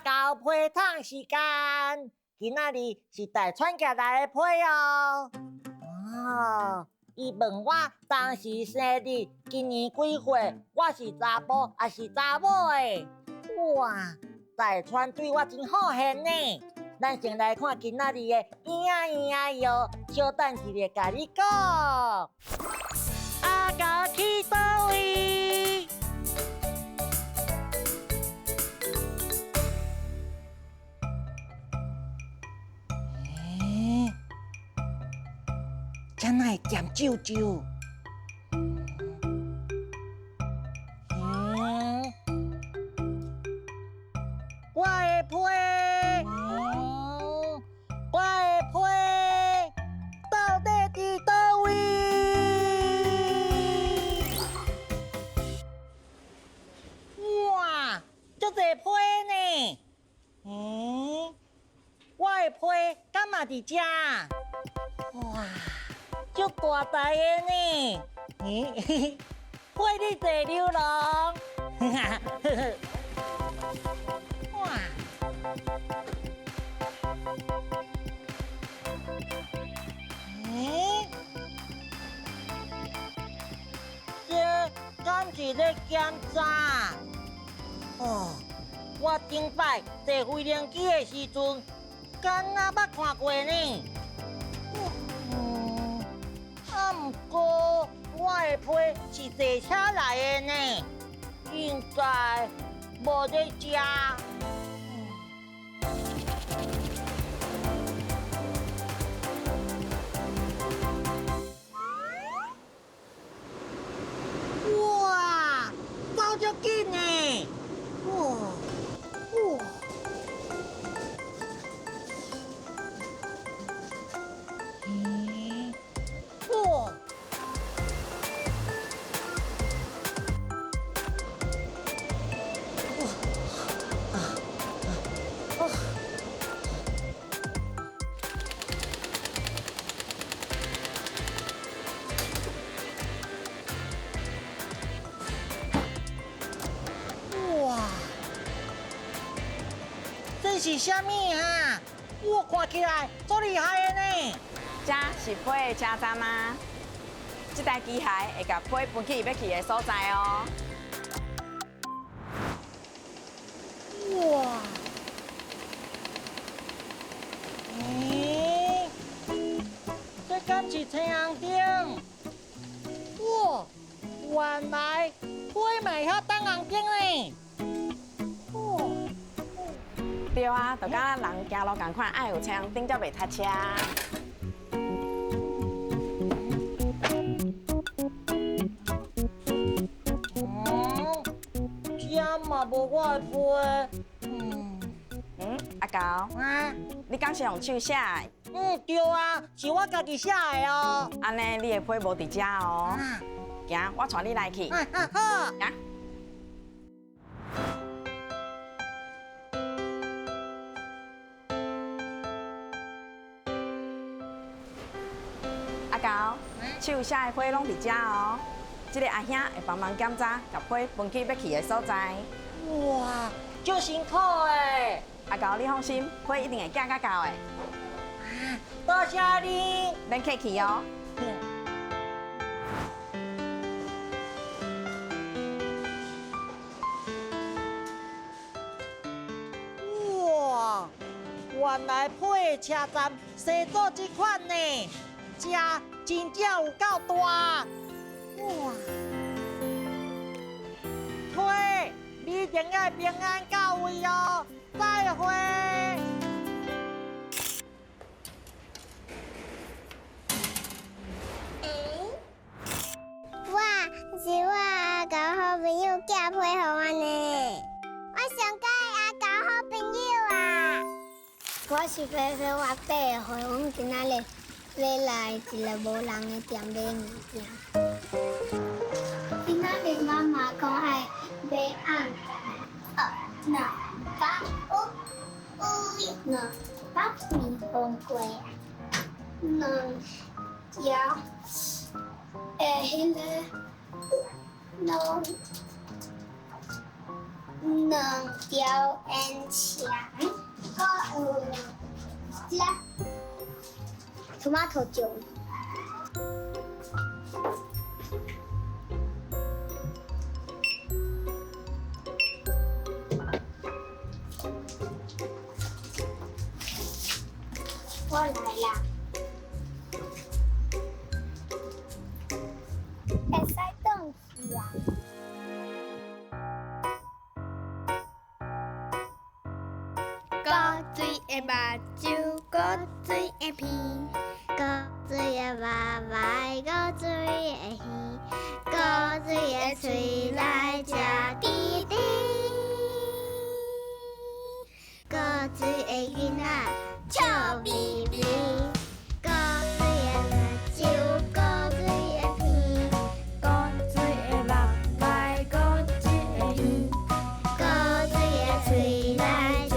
交批糖时间，今仔日是大川家来的批哦。伊问我当时生日，今年几岁，我是查甫还是查某的？哇，大川对我真好现呢。咱先来看今仔日的咿哟，小等一下甲你讲。阿交去倒位？怎会咸啾啾？我的批，我的批，到底伫倒位？哇，足侪批呢！我的批敢嘛伫遮？哇！足大台的呢，批你坐溜龙，哇！这敢是咧检查？哦，我顶摆坐飞行机的时阵，敢若捌看过呢。不过我的批是坐车来的呢，应该无在遮。哇，走足紧呢！哇！这是啥物啊？我看起来足厉害的呢！这是批的车站吗？这台机械会甲批搬去要去的所在哦。哇！这敢是太阳灯？哇！原来批卖遐太阳灯呢！对啊，就甲人行路共款，爱有车灯才袂塞车。这嘛无我的批。阿高啊，你敢是用手写的？对啊，是我家己写的哦。安尼你的批无伫遮哦。行，我带你来去。好。行。阿高，手写的批拢伫遮哦。这个阿兄会帮忙检查，甲批搬去要去的所在。哇，足辛苦诶！阿高，你放心，批一定会寄到到的。多谢你，免客气哦。哇，原来批的车站生做这款呢，这真正有够大。哇！批，你一定要平安到位哦，再会。哇，是我阿狗好朋友寄批给我呢。我上届阿狗好朋友啊。我是飞飞我爸的货，我们今仔日要来一个无人的店买物件。今仔日妈妈过啊，两条迄个两条烟肠，搁有这tomato酱。我来啦，会使转去啊。高水的目睭，高水的鼻，高水的目眉，高水的耳，高水的嘴来吃滴滴，高水的囡仔笑眯眯，高水的目睭，高水的鼻，高水的目眉，高水的耳，高水的嘴来吃。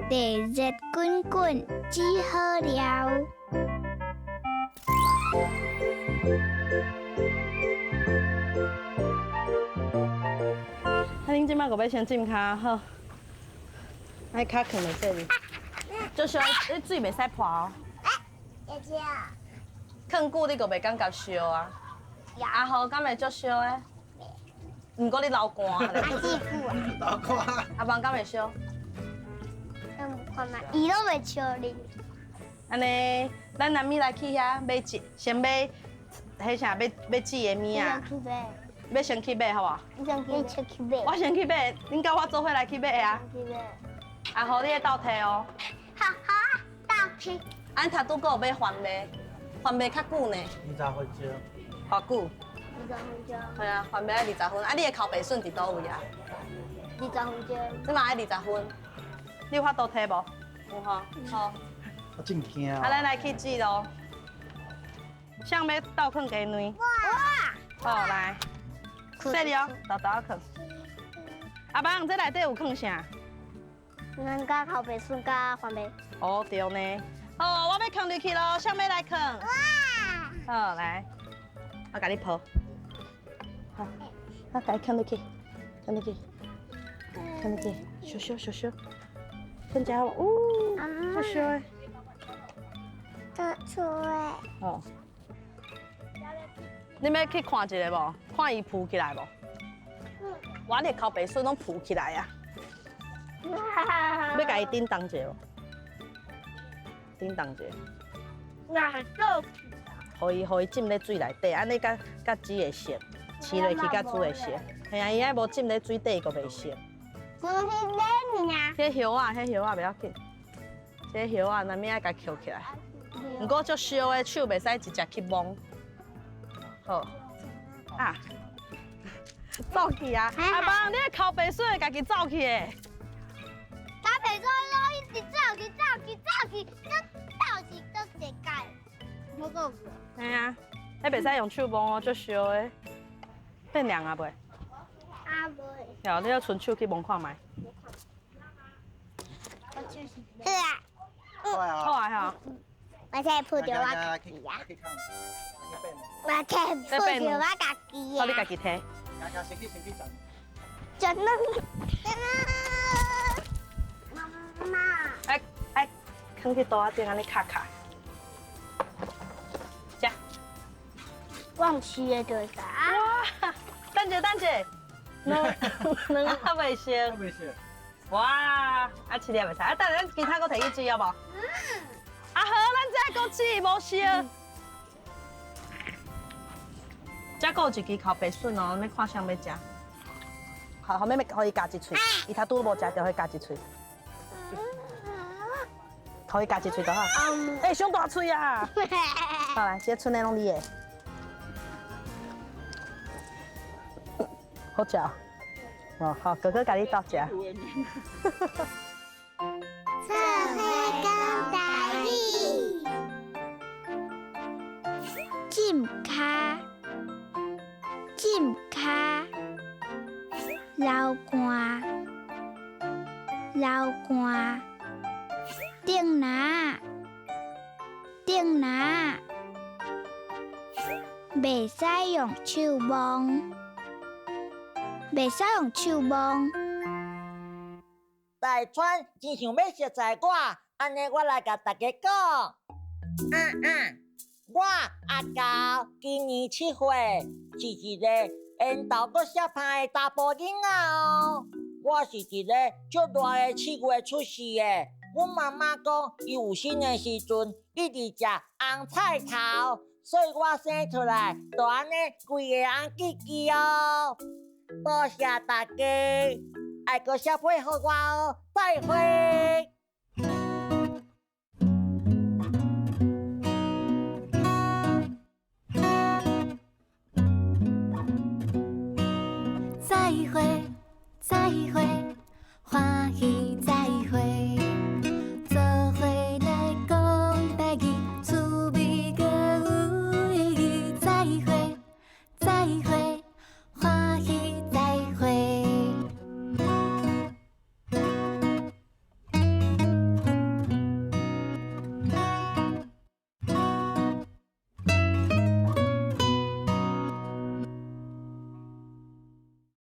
地热滚滚，只好料。恁即摆个要先浸骹好，爱脚囥在这里。就是你水袂使破哦。姐姐，囥久你个袂感觉烧啊？啊好，敢会足烧诶？毋过你流汗咧。阿媳妇啊，老看，阿房敢会烧？看嘛，伊都袂笑你。安尼，咱南咪来去遐买一，先买迄啥要煮的物啊，去买，要先去买好无？你先去买。我先去买，恁甲我做伙来去买啊。去买。啊好，你会倒摕哦。好啊，倒去。俺头拄个有买番麦，番麦较久呢。 20分钟，偌久？ 20分钟。系啊，番麦爱20分。啊，你的烤白笋伫倒位啊？ 20分钟。你嘛爱20分？你有法度摕无？有吼。好。我真惊啊，咱来去煮咯。想要倒囥鸡卵？哇！好来，这里哦，豆豆仔囥。阿爸，这内底有囥啥？咱家烤白笋加番麦。哦，对呢。好，我要囥入去咯，想要来囥。哇！好来，我甲你抱。好，我甲你囥入去，囥入去，囥入去，小小小小，囥只好无？哦，小小的。这出诶。哦。你要去看一下无？看伊浮起来无？我的烤白笋拢浮起来啊！要甲伊叮当者哦，叮当者。那够。互伊浸咧水内底，安尼甲煮会熟，饲落去甲煮会熟。嘿啊，伊爱无浸咧水底，佫袂熟。我是哪呀？迄叶啊，迄叶啊袂要紧，这叶啊难免爱甲捡起来。毋过足烧的，手袂使直接去摸。好啊，走去啊！阿爸，你的烤白笋会家己走去的。打白笋咯，一直走去，倒去都一届，不够。嘿啊，迄袂使用手摸哦，足烧的。变凉啊袂？啊袂。哟，你要伸手去摸看觅。是啊。快好啊！啊，吼。我才扑着我去家己啊！去看，去变，我才扑着我家己好，你家啊！己摕。加先去站。真的，妈妈，哎，囥去桌仔顶安尼卡卡。忘记的对啥？哇，等者，两盒未熟。还没事。哇，啊饲粒袂使，啊等下咱其他个摕去煮好无？啊好，咱再个煮无熟。再个有一支烤白笋哦，你看谁要食？好，后面可以夹一喙，伊头拄无食着，可以夹一喙，可以夹一喙就好。哎，上大喙啊！好来，这剩的拢你的，好食。哦，好，哥哥甲你斗食。测会讲台语，浸卡，流汗，顶拿，袂使用手摸，大川真想要熟悉我，安尼我来甲大家讲。我阿高今年7岁，是一个缘投阁写歹的查甫囡仔哦。我是一个足热的7月出世的。阮妈妈讲，伊有生的时阵一直食红菜头，所以我生出来就安尼规个红叽叽哦。多谢大家，爱阁写配合我哦，再会。再会，